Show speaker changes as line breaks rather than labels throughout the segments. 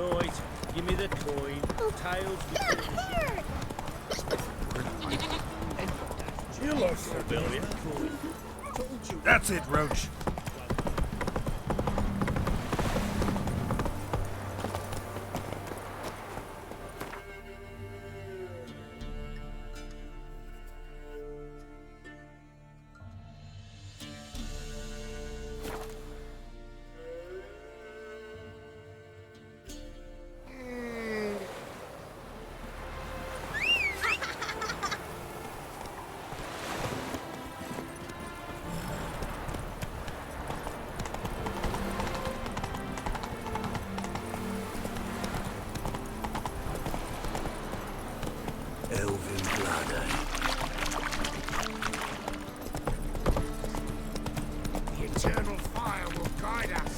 Right, give me the coin. Tails with
You lost the
billion.
That's it, Roach.
Elven blood, eh?
The eternal fire will guide us.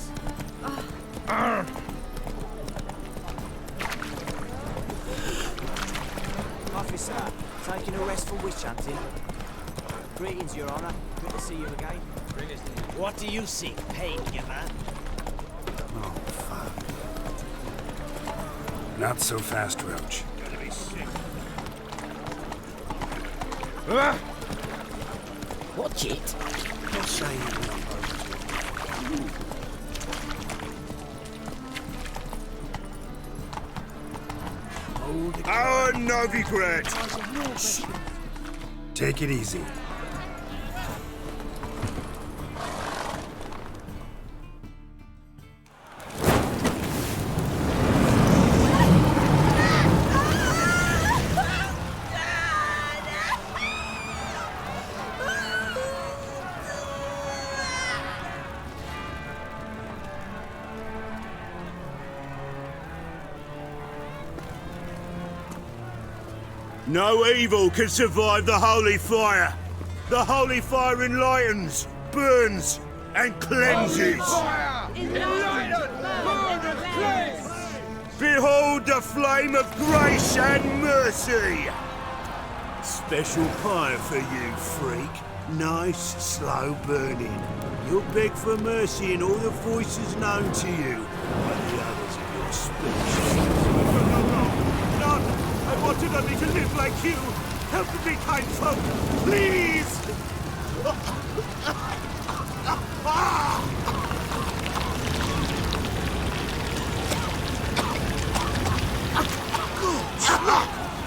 Officer, taking a rest for witch hunting. Greetings, Your Honor. Good to see you again. What do you seek, paingiver?
Oh, fuck. Not so fast, Roach.
Gonna be sick.
Watch it.
Don't say it.
Our Novigrad!
Take it easy.
No evil can survive the holy fire. The holy fire enlightens, burns, and cleanses. Behold the flame of grace and mercy. Special pie for you, freak. Nice, slow burning. You'll beg for mercy in all the voices known to you by the others of your species. None! I wanted only to live like you! Help me, kind folk! Please!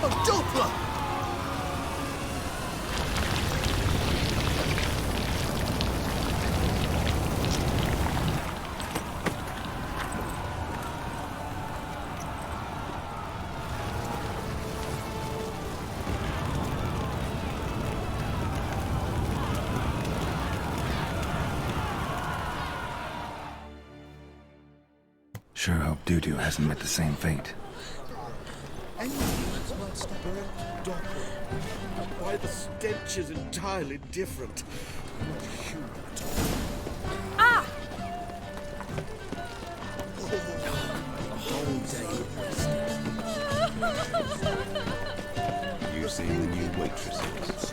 A Doppler!
Sure hope Doo-Doo hasn't met the same fate.
Why the stench is entirely different.
Ah!
You see the new waitresses.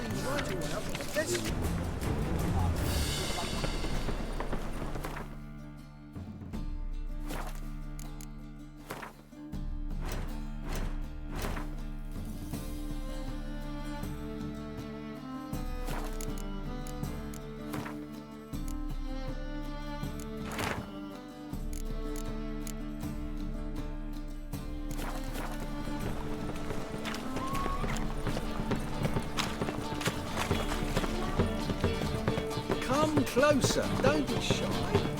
Come closer, don't be shy.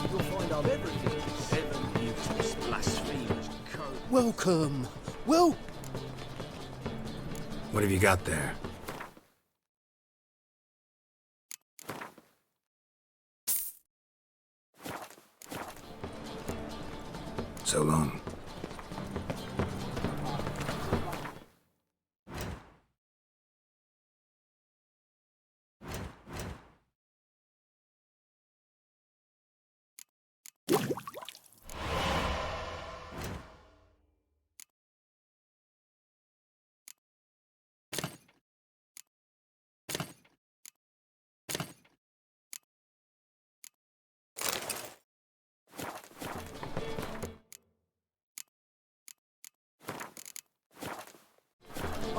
You'll find I've everything. 7 useless blasphemers.
Welcome. Well, what have you got there? So long.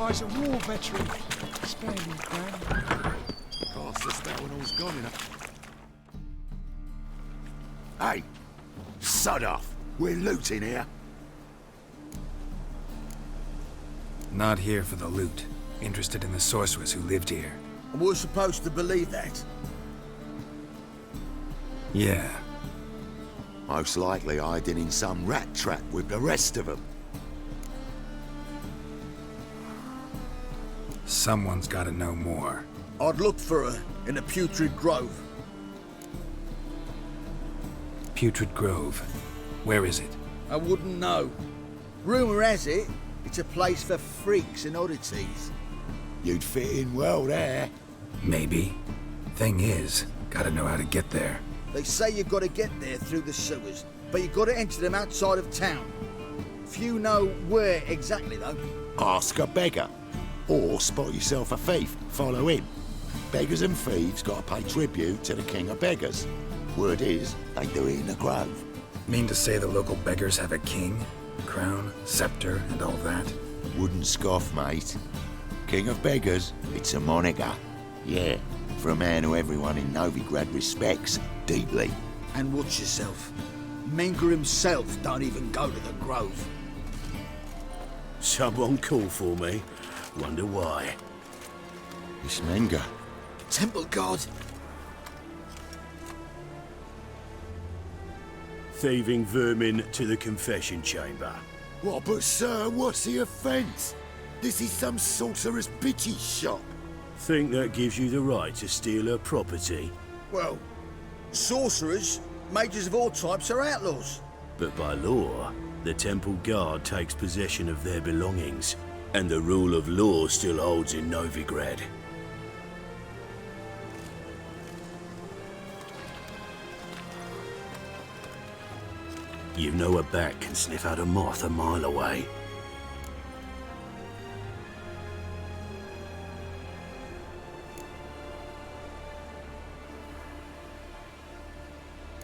I's a war veteran. Spare me, Gran.
Cast the spell when all's gone enough. Hey! Sod off! We're looting here.
Not here for the loot. Interested in the sorceress who lived here.
And we're supposed to believe that.
Yeah.
Most likely hiding in some rat trap with the rest of them.
Someone's gotta know more.
I'd look for her in the Putrid Grove.
Putrid Grove. Where is it?
I wouldn't know. Rumour has it, it's a place for freaks and oddities.
You'd fit in well there.
Maybe. Thing is, gotta know how to get there.
They say you've got to get there through the sewers, but you've got to enter them outside of town. Few know where exactly, though.
Ask a beggar. Or spot yourself a thief. Follow him. Beggars and thieves got to pay tribute to the king of beggars. Word is, they do it in the grove.
Mean to say the local beggars have a king, crown, scepter, and all that?
Wouldn't scoff, mate. King of beggars, it's a moniker. Yeah, for a man who everyone in Novigrad respects deeply.
And watch yourself. Menger himself don't even go to the grove.
Someone call for me. Wonder why. It's Menger.
Temple God!
Thieving vermin to the confession chamber.
What, but sir, what's the offence? This is some sorcerer's bitch's shop.
Think that gives you the right to steal her property?
Well, sorcerers, mages of all types are outlaws.
But by law, the temple guard takes possession of their belongings, and the rule of law still holds in Novigrad. You know a bat can sniff out a moth a mile away.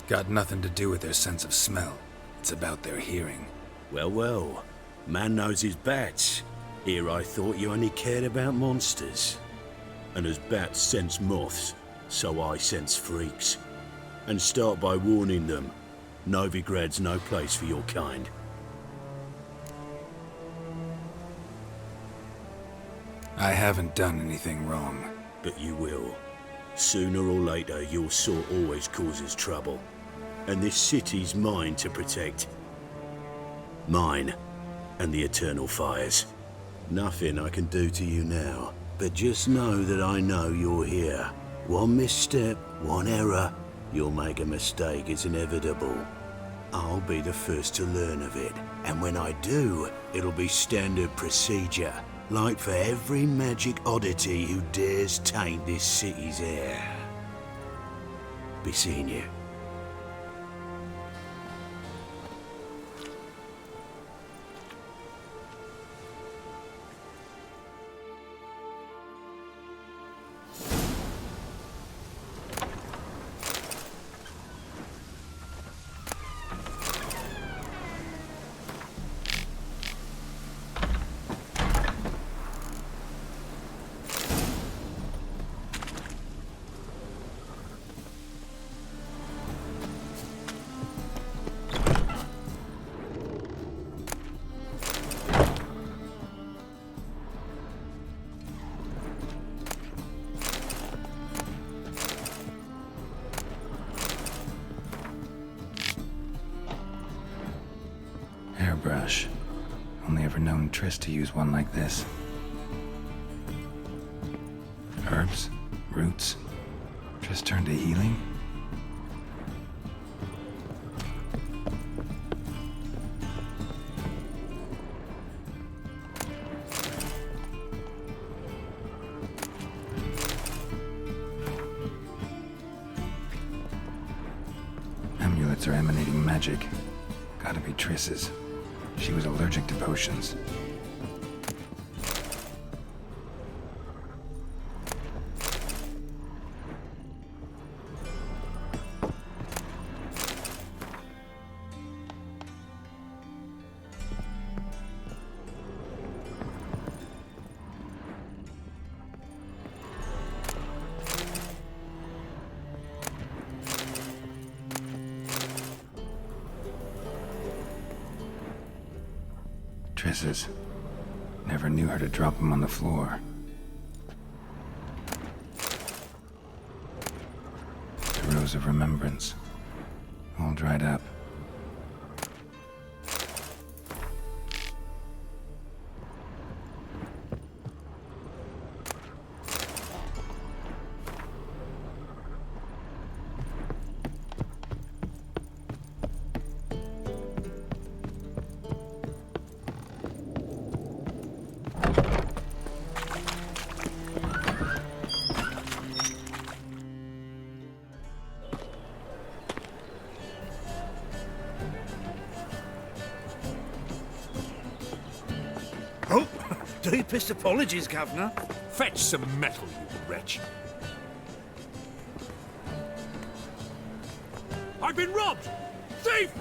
Got nothing to do with their sense of smell. It's about their hearing.
Well, well. Man knows his bats. Here I thought you only cared about monsters. And as bats sense moths, so I sense freaks. And start by warning them. Novigrad's no place for your kind.
I haven't done anything wrong.
But you will. Sooner or later, your sort always causes trouble. And this city's mine to protect. Mine and the eternal fires. Nothing I can do to you now, but just know that I know you're here. One misstep, one error, you'll make a mistake, it's inevitable. I'll be the first to learn of it, and when I do, it'll be standard procedure, like for every magic oddity who dares taint this city's air. Be seeing you.
Hairbrush. Only ever known Triss to use one like this. Herbs? Roots? Triss turned to healing? Amulets are emanating magic. Gotta be Triss's. She was allergic to potions. Triss's. Never knew her to drop them on the floor. The rose of remembrance. All dried up.
Oh, deepest apologies, Governor.
Fetch some metal, you wretch. I've been robbed! Thief!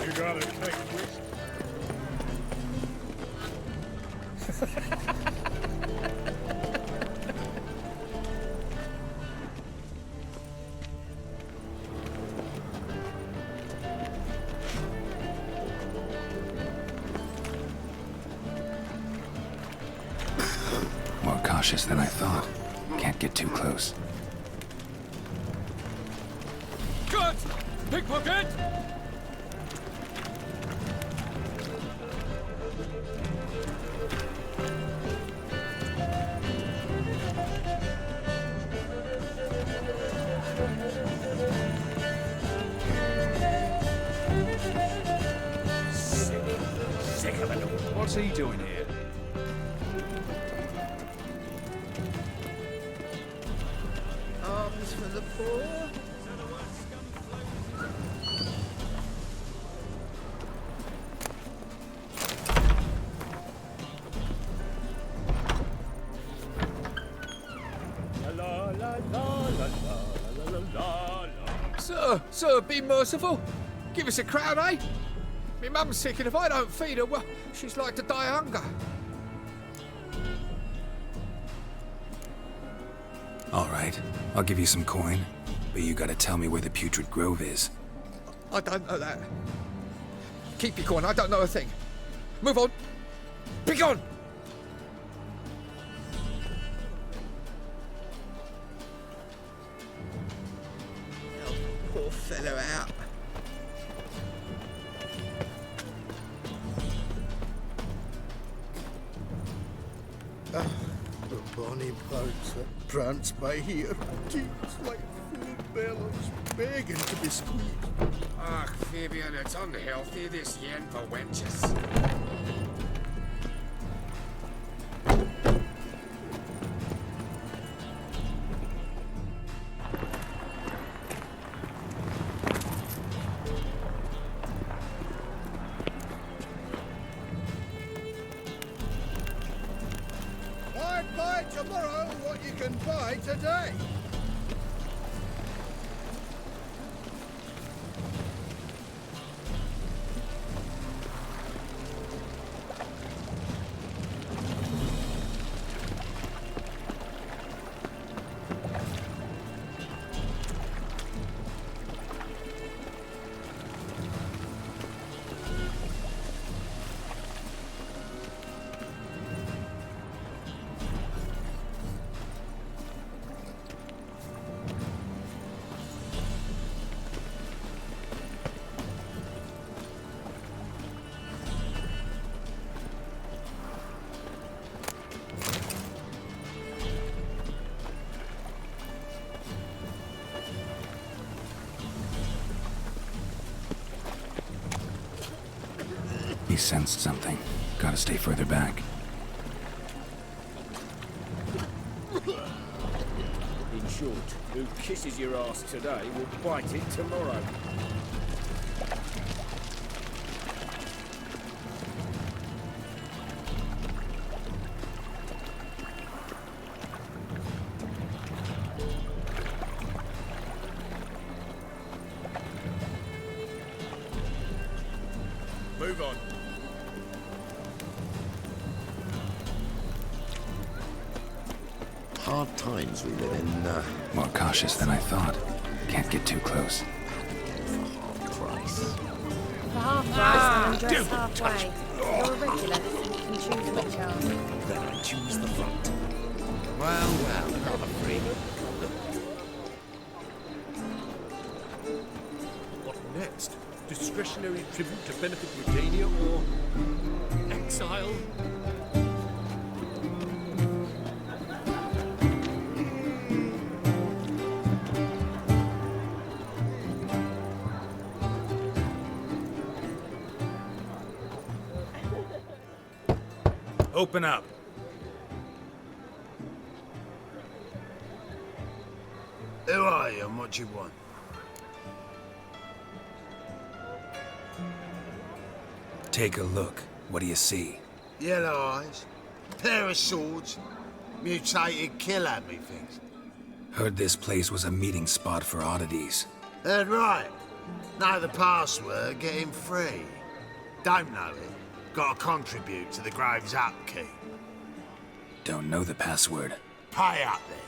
You gotta take risk.
More cautious than I thought. Can't get too close.
Good! Pickpocket!
What's he doing here?
Arms for the poor.
La la la la la la la la.
Sir, be merciful. Give us a crown, eh? Me mum's sick, and if I don't feed her, well, she's like to die of hunger.
All right, I'll give you some coin, but you gotta tell me where the Putrid Grove is.
I don't know that. Keep your coin, I don't know a thing. Move on. Be gone!
Poor fellow out. The bonny boats that prance by here, keeps like full bellows, begging to be squeezed.
Ach, Fabian, it's unhealthy, this yen for wenches.
Buy tomorrow what you can buy today.
He sensed something. Gotta stay further back.
In short, who kisses your ass today will bite it tomorrow.
Move on.
Hard times we live in,
More cautious than I thought. Can't get too close.
Price.
For half price, then dress halfway. You're a regular, so you can choose which arm.
Then I choose the front. Well, another freak.
What next? Discretionary tribute to benefit Britannia or exile?
Open up.
Who are you and what do you want?
Take a look. What do you see?
Yellow eyes, pair of swords, mutated killer, methinks.
Heard this place was a meeting spot for oddities.
Heard right. Know the password, get him free. Don't know it. Gotta contribute to the Grave's upkeep.
Don't know the password.
Pay up then.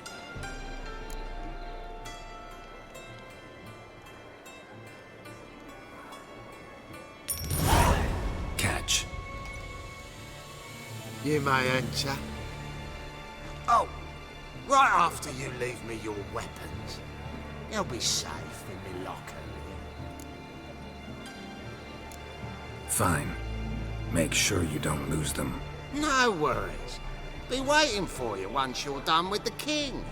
Catch.
You may enter. Oh, right after you leave me your weapons. You'll be safe in me locker.
Fine. Make sure you don't lose them.
No worries. Be waiting for you once you're done with the king.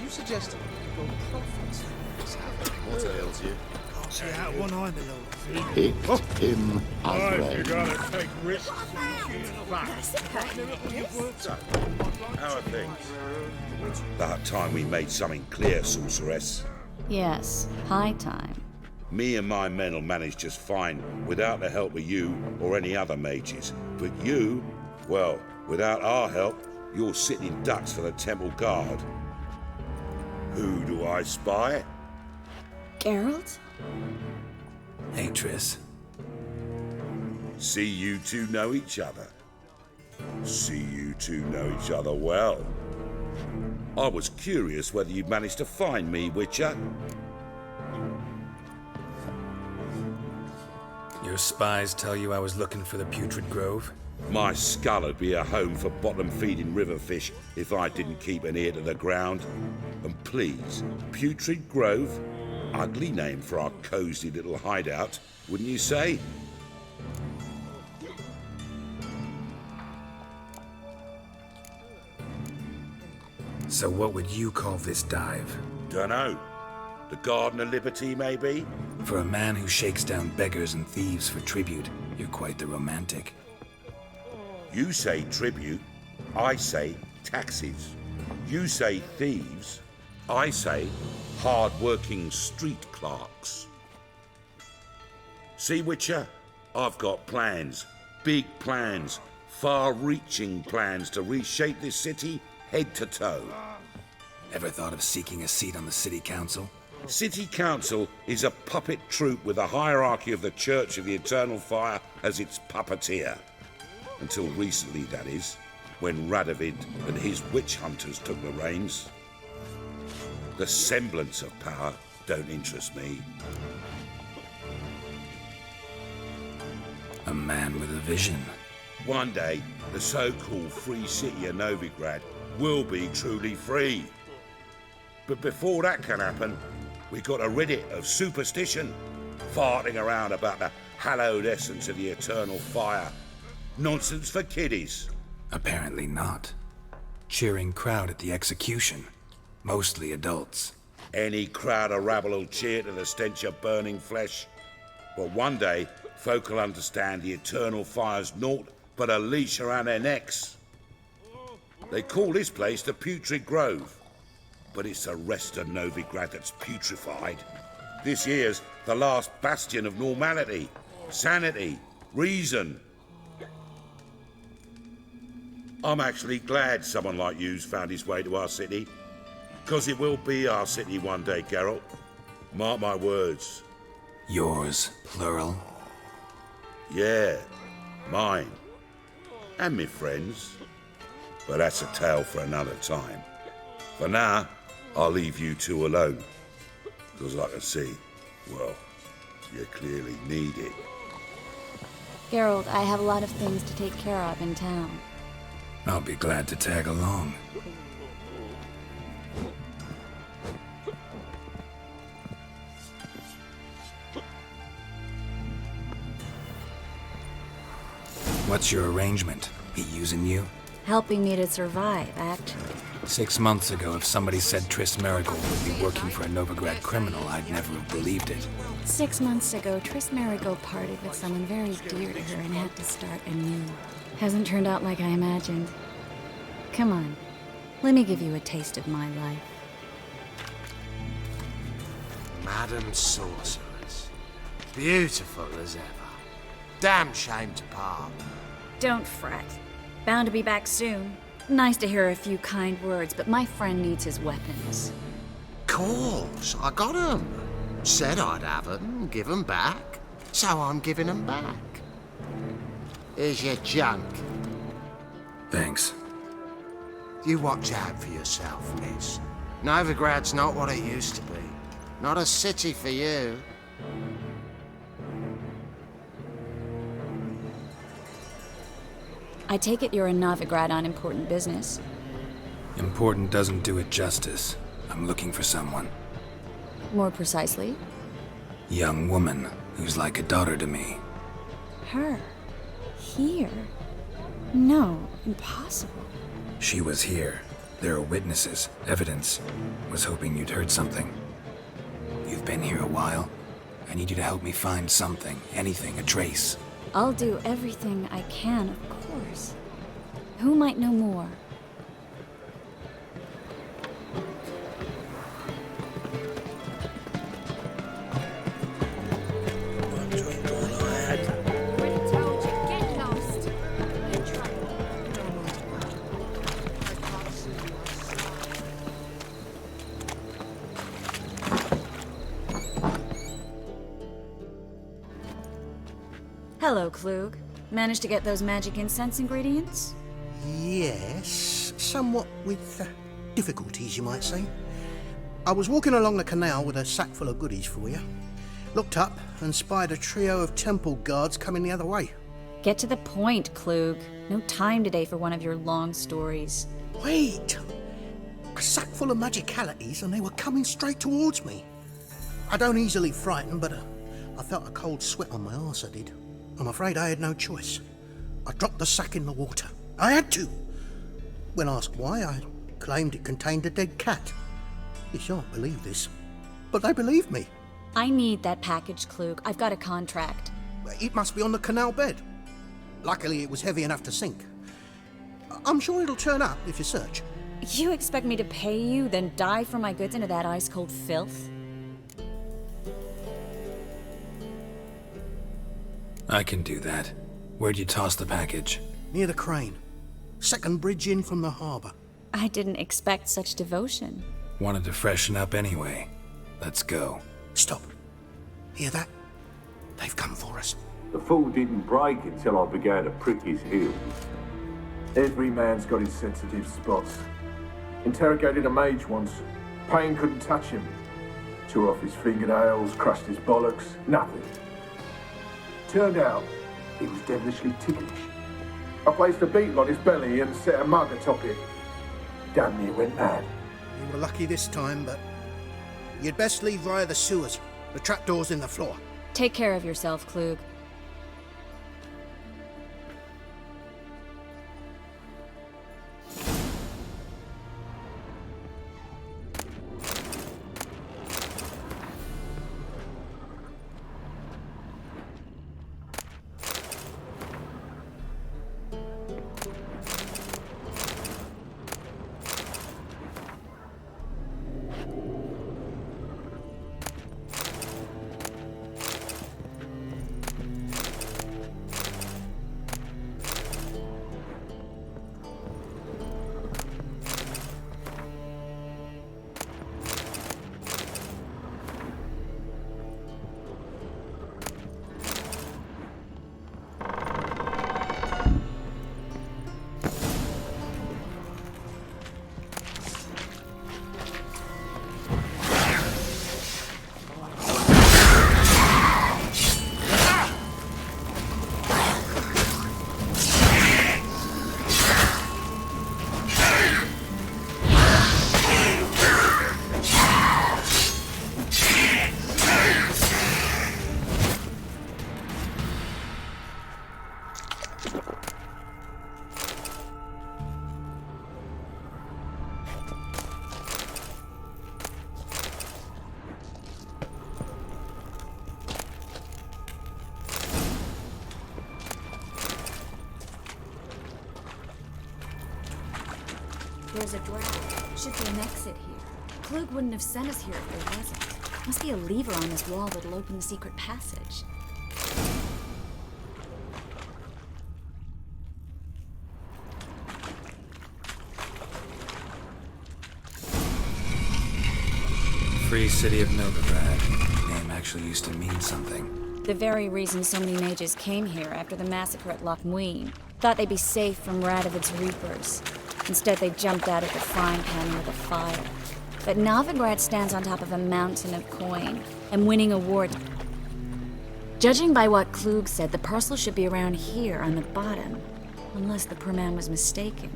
You suggested your prophets is happening.
What ails you?
See how one eye, my lord.
Hit him
Right, you
again.
gotta take risks and use facts.
How are things? About time we made something clear, sorceress.
Yes, high time.
Me and my men will manage just fine without the help of you or any other mages. But you, well, without our help, you're sitting in ducks for the temple guard. Who do I spy?
Geralt?
Hey, Triss.
See you two know each other. See you two know each other well. I was curious whether you'd managed to find me, Witcher.
Your spies tell you I was looking for the Putrid Grove?
My skull would be a home for bottom-feeding river fish if I didn't keep an ear to the ground. And please, Putrid Grove? Ugly name for our cosy little hideout, wouldn't you say?
So what would you call this dive?
Dunno. The Garden of Liberty, maybe?
For a man who shakes down beggars and thieves for tribute, you're quite the romantic.
You say tribute, I say taxes. You say thieves, I say hard-working street clerks. See, Witcher, I've got plans, big plans, far-reaching plans to reshape this city head to toe.
Ever thought of seeking a seat on the city council?
City Council is a puppet troupe with the hierarchy of the Church of the Eternal Fire as its puppeteer. Until recently, that is, when Radovid and his witch hunters took the reins. The semblance of power don't interest me.
A man with a vision.
One day, the so-called free city of Novigrad will be truly free. But before that can happen, we got to rid it of superstition, farting around about the hallowed essence of the eternal fire. Nonsense for kiddies.
Apparently not. Cheering crowd at the execution. Mostly adults.
Any crowd of rabble will cheer to the stench of burning flesh. But one day, folk will understand the eternal fire's naught but a leash around their necks. They call this place the Putrid Grove, but it's the rest of Novigrad that's putrefied. This year's the last bastion of normality, sanity, reason. I'm actually glad someone like you's found his way to our city. Because it will be our city one day, Geralt. Mark my words.
Yours, plural?
Yeah, mine. And me friends. But that's a tale for another time. For now, I'll leave you two alone. Because I can see, well, you clearly need it.
Geralt, I have a lot of things to take care of in town.
I'll be glad to tag along. What's your arrangement? He using you?
Helping me to survive, actually.
6 months ago, if somebody said Triss Merigold would be working for a Novigrad criminal, I'd never have believed it.
6 months ago, Triss Merigold parted with someone very dear to her and had to start anew. Hasn't turned out like I imagined. Come on, let me give you a taste of my life.
Madam Sorceress. Beautiful as ever. Damn shame to part.
Don't fret. Bound to be back soon. Nice to hear a few kind words, but my friend needs his weapons.
Course, I got 'em. Said I'd have 'em, give 'em back. So I'm giving 'em back. Here's your junk.
Thanks.
You watch out for yourself, miss. Novigrad's not what it used to be. Not a city for you.
I take it you're in Novigrad on important business.
Important doesn't do it justice. I'm looking for someone.
More precisely?
Young woman who's like a daughter to me.
Her? Here? No, impossible.
She was here. There are witnesses, evidence. Was hoping you'd heard something. You've been here a while. I need you to help me find something, anything, a trace.
I'll do everything I can, of course. Who might know more? Hello, Klug. Managed to get those magic incense ingredients?
Yes, somewhat with difficulties, you might say. I was walking along the canal with a sack full of goodies for you. Looked up and spied a trio of temple guards coming the other way.
Get to the point, Klug. No time today for one of your long stories.
Wait! A sack full of magicalities and they were coming straight towards me. I don't easily frighten, but I felt a cold sweat on my arse, I did. I'm afraid I had no choice. I dropped the sack in the water. I had to. When asked why, I claimed it contained a dead cat. You shan't believe this, but they believed me.
I need that package, Klug. I've got a contract.
It must be on the canal bed. Luckily, it was heavy enough to sink. I'm sure it'll turn up if you search.
You expect me to pay you, then dive for my goods into that ice-cold filth?
I can do that. Where'd you toss the package?
Near the crane. Second bridge in from the harbour.
I didn't expect such devotion.
Wanted to freshen up anyway. Let's go.
Stop. Hear that? They've come for us.
The fool didn't break until I began to prick his heels.
Every man's got his sensitive spots. Interrogated a mage once. Pain couldn't touch him. Tore off his fingernails, crushed his bollocks, nothing. Turned out, he was devilishly ticklish. I placed a beetle on his belly and set a mug atop it. Damn near went mad.
You were lucky this time, but you'd best leave via the sewers. The trapdoor's in the floor.
Take care of yourself, Klug. there's a draft. Should be an exit here. Klug wouldn't have sent us here if there wasn't. Must be a lever on this wall that'll open the secret passage.
Free City of Novigrad. Name actually used to mean something.
The very reason so many mages came here after the massacre at Loch Muin. Thought they'd be safe from Radovid's reapers. Instead, they jumped out of the frying pan with a fire. But Novigrad stands on top of a mountain of coin, and winning a war. Judging by what Klug said, the parcel should be around here on the bottom. Unless the poor man was mistaken.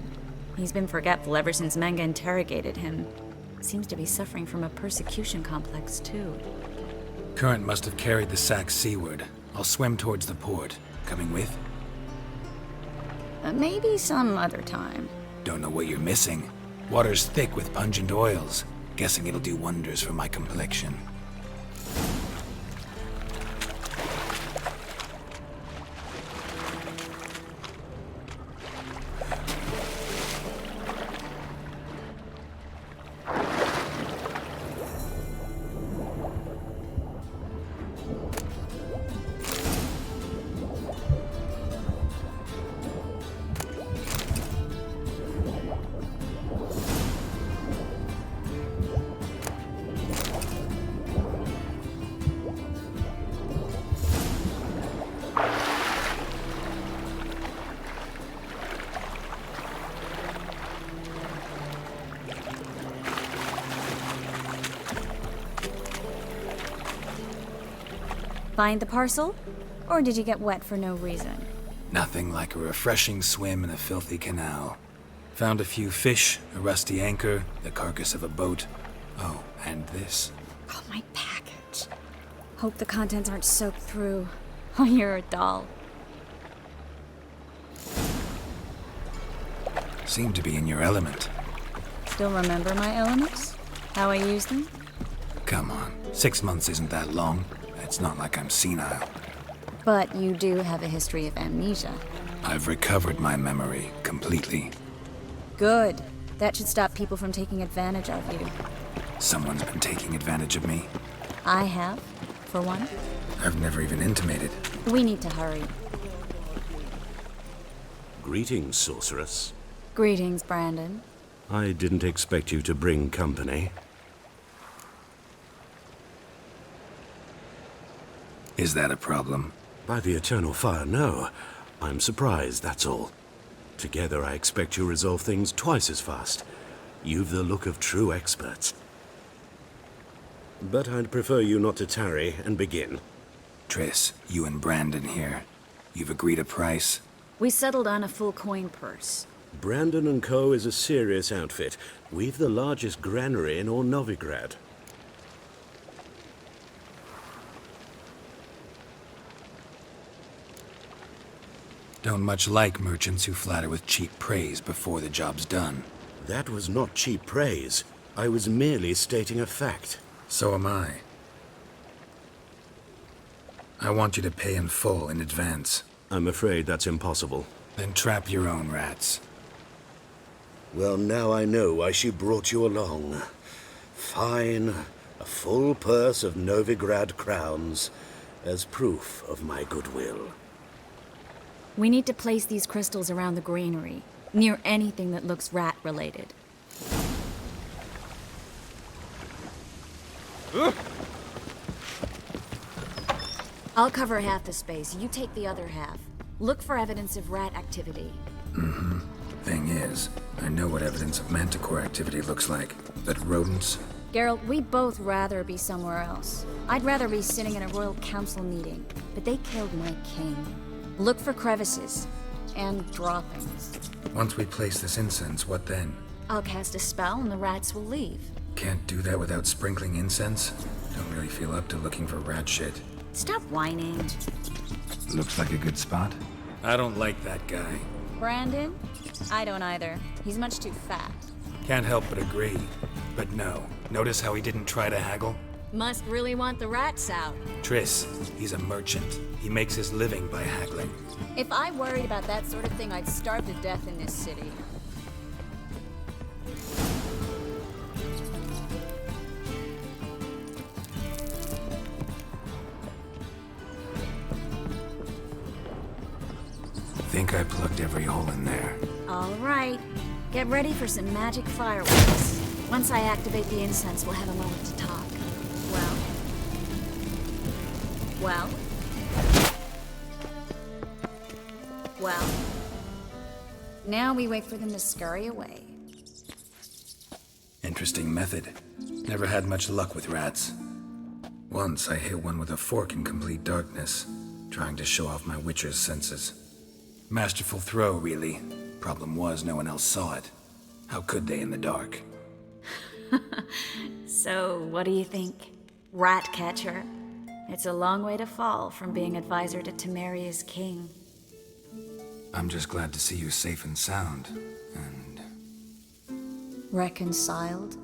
He's been forgetful ever since Manga interrogated him. Seems to be suffering from a persecution complex, too.
Current must have carried the sack seaward. I'll swim towards the port. Coming with?
Maybe some other time.
Don't know what you're missing. Water's thick with pungent oils. Guessing it'll do wonders for my complexion.
Find the parcel? Or did you get wet for no reason?
Nothing like a refreshing swim in a filthy canal. Found a few fish, a rusty anchor, the carcass of a boat. Oh, and this.
Oh, my package. Hope the contents aren't soaked through. Oh, you're a doll.
Seem to be in your element.
Still remember my elements? How I use them?
Come on, 6 months isn't that long. It's not like I'm senile.
But you do have a history of amnesia.
I've recovered my memory completely.
Good. That should stop people from taking advantage of you.
Someone's been taking advantage of me.
I have, for one.
I've never even intimated.
We need to hurry.
Greetings, sorceress.
Greetings, Brandon.
I didn't expect you to bring company.
Is that a problem?
By the eternal fire, no. I'm surprised, that's all. Together, I expect you resolve things twice as fast. You've the look of true experts. But I'd prefer you not to tarry and begin.
Triss, you and Brandon here. You've agreed a price?
We settled on a full coin purse.
Brandon & Co. is a serious outfit. We've the largest granary in all Novigrad.
Don't much like merchants who flatter with cheap praise before the job's done.
That was not cheap praise. I was merely stating a fact.
So am I. I want you to pay in full in advance.
I'm afraid that's impossible.
Then trap your own rats.
Well, now I know why she brought you along. Fine. A full purse of Novigrad crowns as proof of my goodwill.
We need to place these crystals around the granary, near anything that looks rat-related. I'll cover half the space, you take the other half. Look for evidence of rat activity.
Mm-hmm. Thing is, I know what evidence of manticore activity looks like. But rodents?
Geralt, we'd both rather be somewhere else. I'd rather be sitting in a royal council meeting, but they killed my king. Look for crevices and droppings.
Once we place this incense, what then?
I'll cast a spell and the rats will leave.
Can't do that without sprinkling incense? Don't really feel up to looking for rat shit.
Stop whining.
Looks like a good spot. I don't like that guy.
Brandon? I don't either. He's much too fat.
Can't help but agree. But no. Notice how he didn't try to haggle?
Must really want the rats out.
Triss, he's a merchant. He makes his living by haggling.
If I worried about that sort of thing, I'd starve to death in this city.
think I plugged every hole in there.
All right. Get ready for some magic fireworks. Once I activate the incense, we'll have a moment to talk. Well? Well? Well? Now we wait for them to scurry away.
Interesting method. Never had much luck with rats. Once I hit one with a fork in complete darkness, trying to show off my witcher's senses. Masterful throw, really. Problem was, no one else saw it. How could they in the dark?
So, what do you think? Rat catcher? It's a long way to fall from being advisor to Temeria's king.
I'm just glad to see you safe and sound, and...
Reconciled?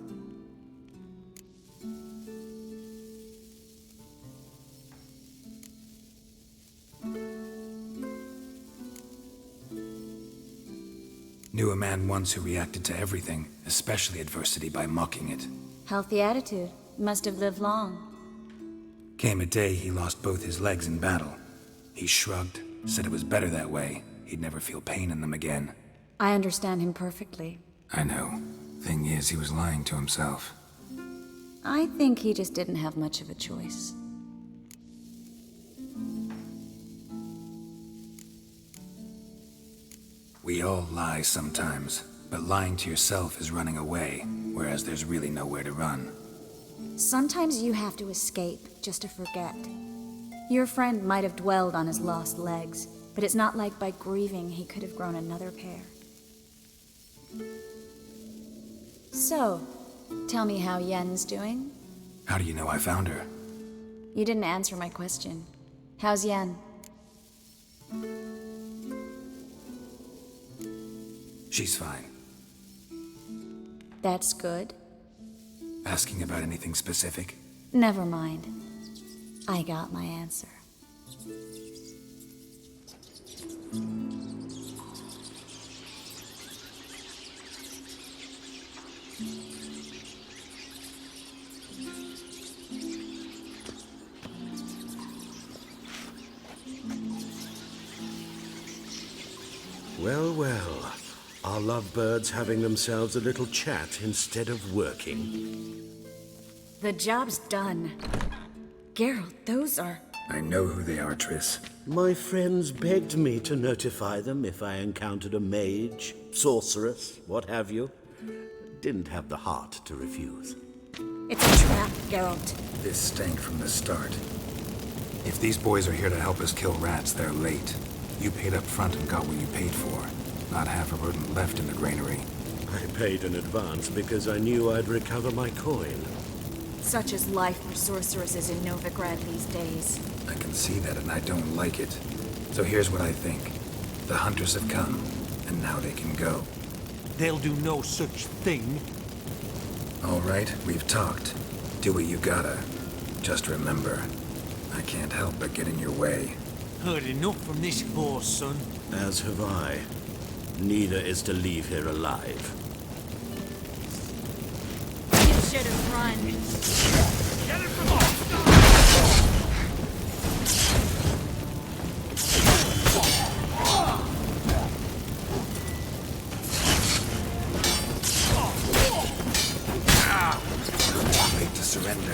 Knew a man once who reacted to everything, especially adversity, by mocking it.
Healthy attitude. Must have lived long.
Came a day he lost both his legs in battle. He shrugged, said it was better that way. He'd never feel pain in them again.
I understand him perfectly.
I know. Thing is, he was lying to himself.
I think he just didn't have much of a choice.
We all lie sometimes, but lying to yourself is running away, whereas there's really nowhere to run.
Sometimes you have to escape just to forget. Your friend might have dwelled on his lost legs, but it's not like by grieving he could have grown another pair. So, tell me how Yen's doing?
How do you know I found her?
You didn't answer my question. How's Yen?
She's fine.
That's good.
Asking about anything specific?
Never mind. I got my answer.
Well, well. Our lovebirds having themselves a little chat instead of working.
The job's done. Geralt, those are...
I know who they are, Triss.
My friends begged me to notify them if I encountered a mage, sorceress, what have you. Didn't have the heart to refuse.
It's a trap, Geralt.
This stank from the start. If these boys are here to help us kill rats, they're late. You paid up front and got what you paid for. Not half a rodent left in the granary.
I paid in advance because I knew I'd recover my coin.
Such is life for sorceresses in Novigrad these days.
I can see that and I don't like it. So here's what I think. The hunters have come, and now they can go.
They'll do no such thing.
All right, we've talked. Do what you gotta. Just remember, I can't help but get in your way.
Heard enough from this horse, son.
As have I. Neither is to leave here alive.
You should have run.
Get it from off!
Make to surrender.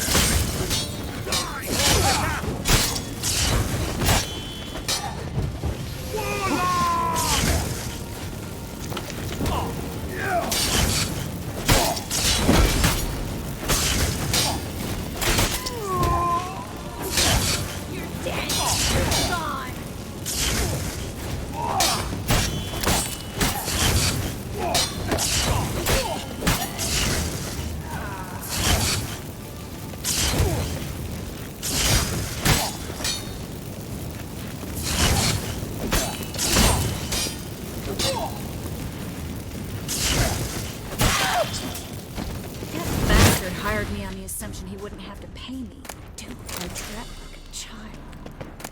Hired me on the assumption he wouldn't have to pay me. Dude, I treat like a child.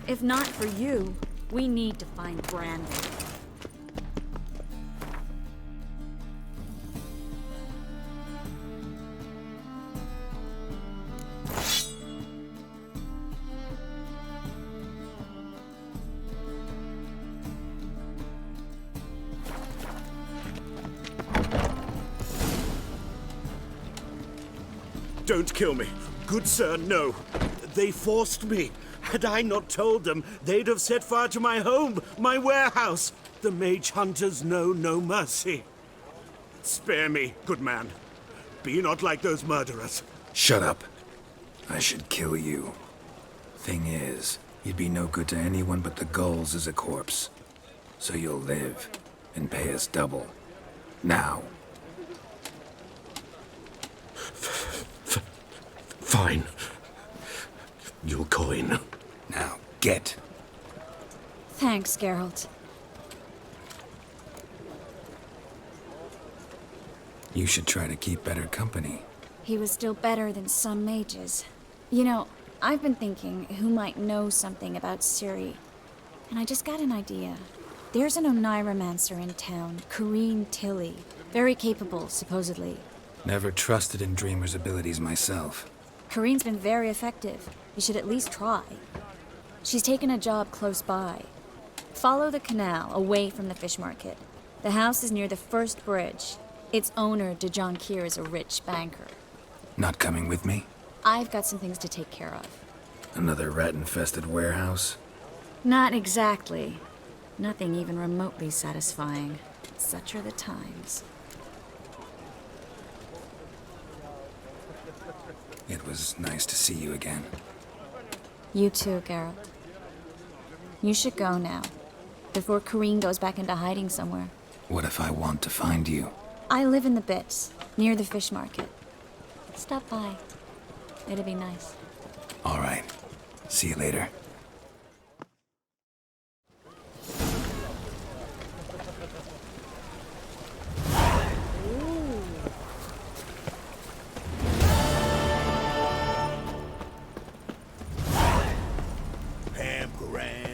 If not for you, we need to find Brandon.
Don't kill me. Good sir, no. They forced me. Had I not told them, they'd have set fire to my home, my warehouse. The mage hunters know no mercy. Spare me, good man. Be not like those murderers.
Shut up. I should kill you. Thing is, you'd be no good to anyone but the gulls as a corpse. So you'll live and pay us double. Now.
Fine. Your coin.
Now, get.
Thanks, Geralt.
You should try to keep better company.
He was still better than some mages. You know, I've been thinking who might know something about Ciri. And I just got an idea. There's an Oneiromancer in town, Corrine Tilly. Very capable, supposedly.
Never trusted in Dreamer's abilities myself.
Corrine's been very effective. You should at least try. She's taken a job close by. Follow the canal, away from the fish market. The house is near the first bridge. Its owner, Dejon Kier, is a rich banker.
Not coming with me?
I've got some things to take care of.
Another rat-infested warehouse?
Not exactly. Nothing even remotely satisfying. Such are the times.
It was nice to see you again.
You too, Geralt. You should go now, before Corrine goes back into hiding somewhere.
What if I want to find you?
I live in the Bits, near the fish market. Stop by. It'd be nice.
All right. See you later.
Pam Grant.